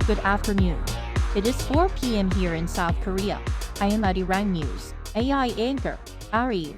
Good afternoon. It is 4 p.m. here in South Korea. I am Arirang News. AI anchor, Arirang.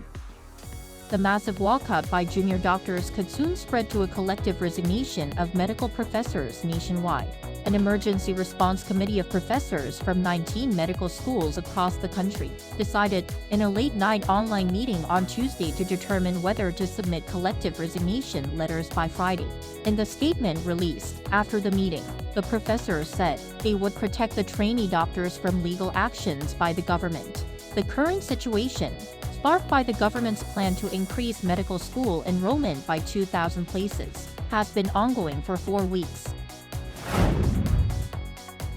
The massive walkout by junior doctors could soon spread to a collective resignation of medical professors nationwide. An emergency response committee of professors from 19 medical schools across the country decided in a late-night online meeting on Tuesday to determine whether to submit collective resignation letters by Friday. In the statement released after the meeting, the professors said they would protect the trainee doctors from legal actions by the government. The current situation, sparked by the government's plan to increase medical school enrollment by 2,000 places, has been ongoing for 4 weeks.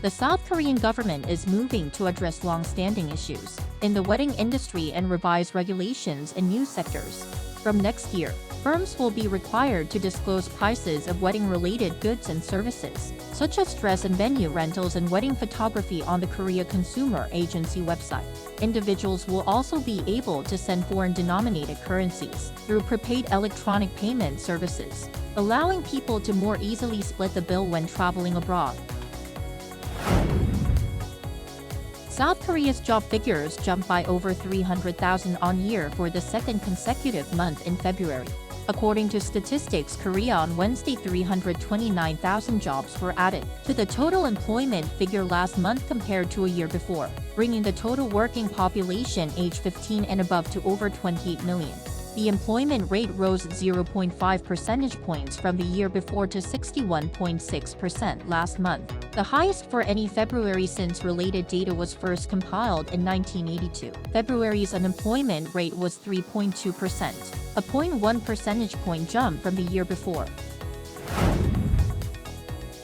The South Korean government is moving to address long-standing issues in the wedding industry and revise regulations in new sectors. From next year, firms will be required to disclose prices of wedding-related goods and services, such as dress and venue rentals and wedding photography on the Korea Consumer Agency website. Individuals will also be able to send foreign-denominated currencies through prepaid electronic payment services, allowing people to more easily split the bill when traveling abroad. South Korea's job figures jumped by over 300,000 on-year for the second consecutive month in February. According to Statistics Korea on Wednesday, 329,000 jobs were added to the total employment figure last month compared to a year before, bringing the total working population age 15 and above to over 28 million. The employment rate rose 0.5 percentage points from the year before to 61.6% last month, the highest for any February since related data was first compiled in 1982. February's unemployment rate was 3.2%, a 0.1 percentage point jump from the year before.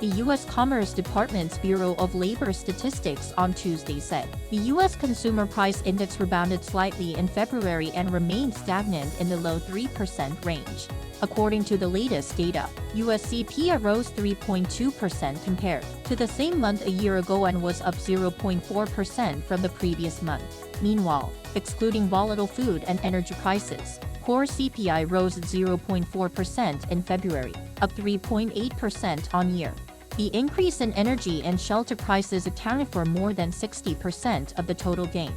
The U.S. Commerce Department's Bureau of Labor Statistics on Tuesday said the U.S. Consumer Price Index rebounded slightly in February and remained stagnant in the low 3% range. According to the latest data, U.S. CPI rose 3.2% compared to the same month a year ago and was up 0.4% from the previous month. Meanwhile, excluding volatile food and energy prices, core CPI rose 0.4% in February, up 3.8% on year. The increase in energy and shelter prices accounted for more than 60% of the total gain.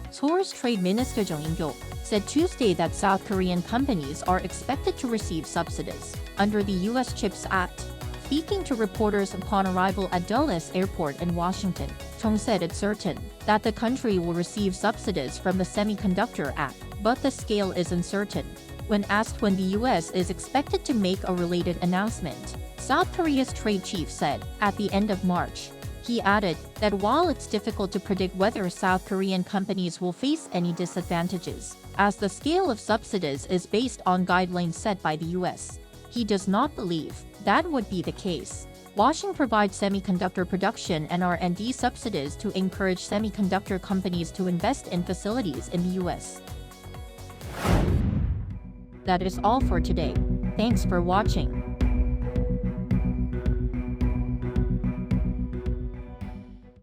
Seoul's Trade Minister Jung In-kyo said Tuesday that South Korean companies are expected to receive subsidies under the U.S. CHIPS Act. Speaking to reporters upon arrival at Dulles Airport in Washington, Chung said it's certain that the country will receive subsidies from the Semiconductor Act, but the scale is uncertain. When asked when the U.S. is expected to make a related announcement, South Korea's trade chief said, at the end of March. He added that while it's difficult to predict whether South Korean companies will face any disadvantages, as the scale of subsidies is based on guidelines set by the U.S., he does not believe that would be the case. Washington provides semiconductor production and R&D subsidies to encourage semiconductor companies to invest in facilities in the U.S. That is all for today. Thanks for watching.